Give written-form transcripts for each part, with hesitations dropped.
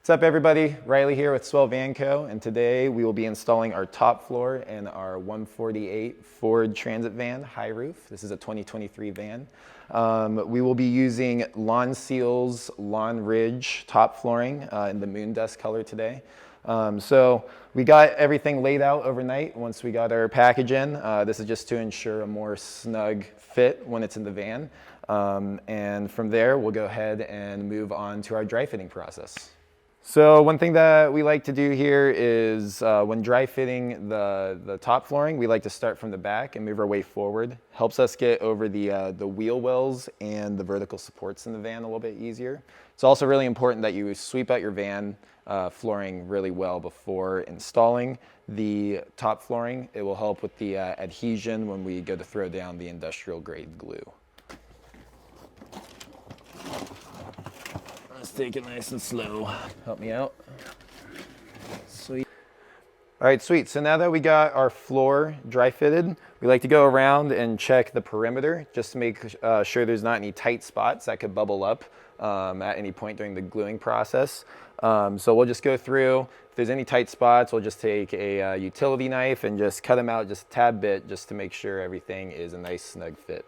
What's up everybody, Riley here with Swell Van Co. And today we will be installing our top floor in our 148 Ford Transit van, high roof. This is a 2023 van. We will be using Lonseal's Lonridge top flooring in the moon dust color today. So we got everything laid out overnight once we got our package in. This is just to ensure a more snug fit when it's in the van. And from there, we'll go ahead and move on to our dry fitting process. So one thing that we like to do here is when dry fitting the top flooring, we like to start from the back and move our way forward. Helps us get over the wheel wells and the vertical supports in the van a little bit easier. It's also really important that you sweep out your van flooring really well before installing the top flooring. It will help with the adhesion when we go to throw down the industrial grade glue. Let's take it nice and slow. Help me out. Sweet. All right, sweet. So now that we got our floor dry fitted, we like to go around and check the perimeter just to make sure there's not any tight spots that could bubble up at any point during the gluing process. So we'll just go through. If there's any tight spots, we'll just take a utility knife and just cut them out just a tad bit just to make sure everything is a nice snug fit.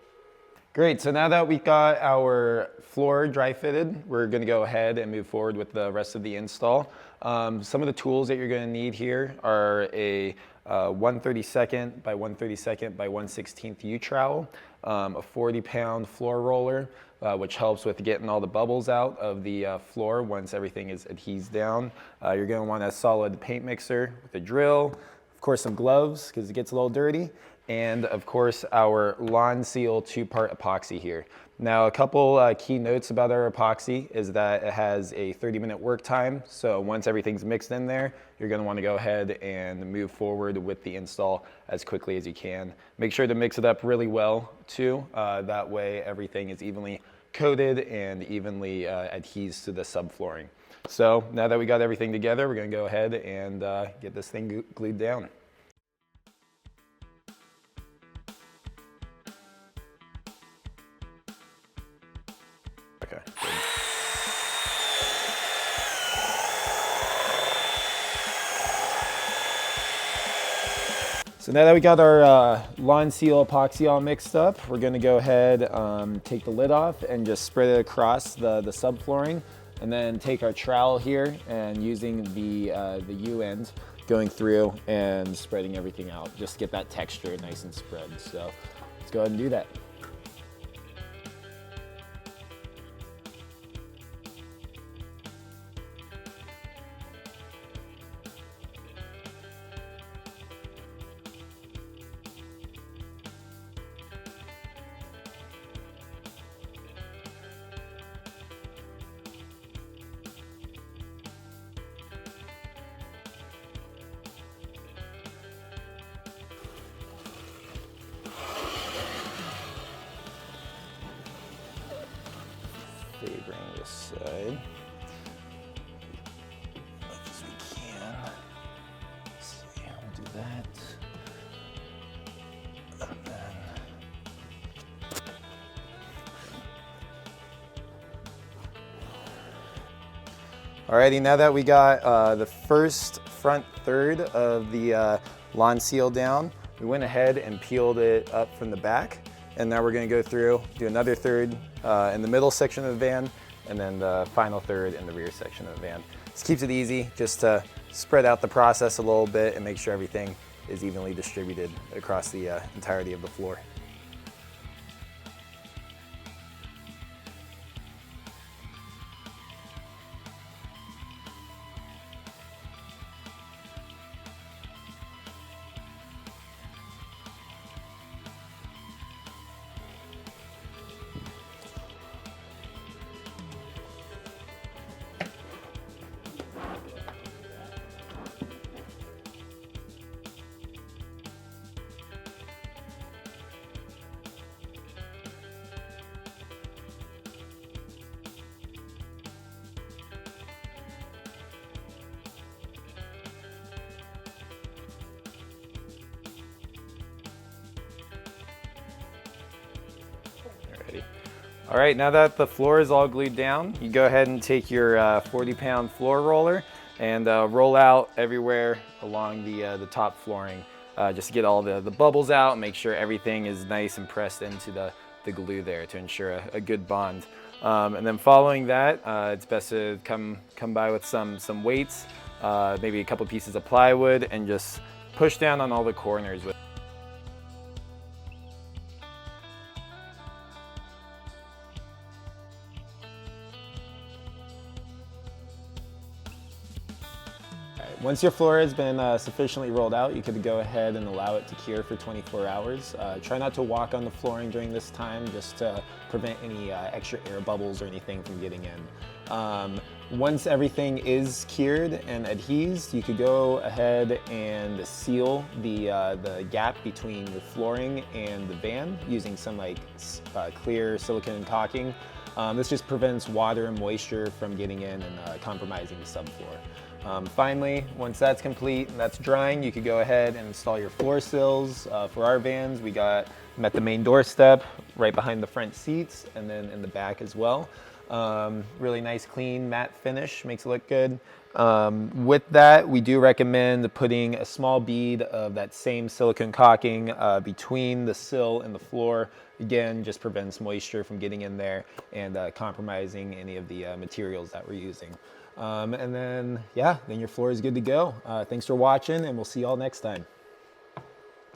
Great, so now that we've got our floor dry fitted, we're gonna go ahead and move forward with the rest of the install. Some of the tools that you're gonna need here are a 1/32 by 1/32 by 1/16 U-trowel, a 40-pound floor roller, which helps with getting all the bubbles out of the floor once everything is adhesed down. You're gonna want a solid paint mixer with a drill, of course some gloves because it gets a little dirty, and of course our Lonseal 2-part epoxy here. Now a couple key notes about our epoxy is that it has a 30-minute work time, so once everything's mixed in there, you're going to want to go ahead and move forward with the install as quickly as you can. Make sure to mix it up really well too, that way everything is evenly coated and evenly adheres to the subflooring. So now that we got everything together, we're going to go ahead and get this thing glued down. Okay. Good. So now that we got our Lonseal epoxy all mixed up, we're going to go ahead, take the lid off and just spread it across the subflooring, and then take our trowel here and using the U end, going through and spreading everything out, just to get that texture nice and spread. So let's go ahead and do that. Favoring this side as we can. Let's see, we'll do that. And then alrighty, now that we got the first front third of the Lonseal down, we went ahead and peeled it up from the back. And now we're going to go through, do another third in the middle section of the van, and then the final third in the rear section of the van. This keeps it easy just to spread out the process a little bit and make sure everything is evenly distributed across the entirety of the floor. All right, now that the floor is all glued down, you go ahead and take your 40-pound floor roller and roll out everywhere along the top flooring, just to get all the bubbles out and make sure everything is nice and pressed into the glue there to ensure a good bond. And then following that, it's best to come by with some weights, maybe a couple pieces of plywood, and just push down on all the corners. Once your floor has been sufficiently rolled out, you could go ahead and allow it to cure for 24 hours. Try not to walk on the flooring during this time, just to prevent any extra air bubbles or anything from getting in. Once everything is cured and adhesed, you could go ahead and seal the gap between your flooring and the van using some clear silicone caulking. This just prevents water and moisture from getting in and compromising the subfloor. Finally, once that's complete and that's drying, you could go ahead and install your floor sills. For our vans, we got them at the main doorstep, right behind the front seats, and then in the back as well. Really nice, clean, matte finish, makes it look good. With that, we do recommend putting a small bead of that same silicone caulking between the sill and the floor. Again, just prevents moisture from getting in there and compromising any of the materials that we're using. And then, yeah, then your floor is good to go. Thanks for watching, and we'll see y'all next time.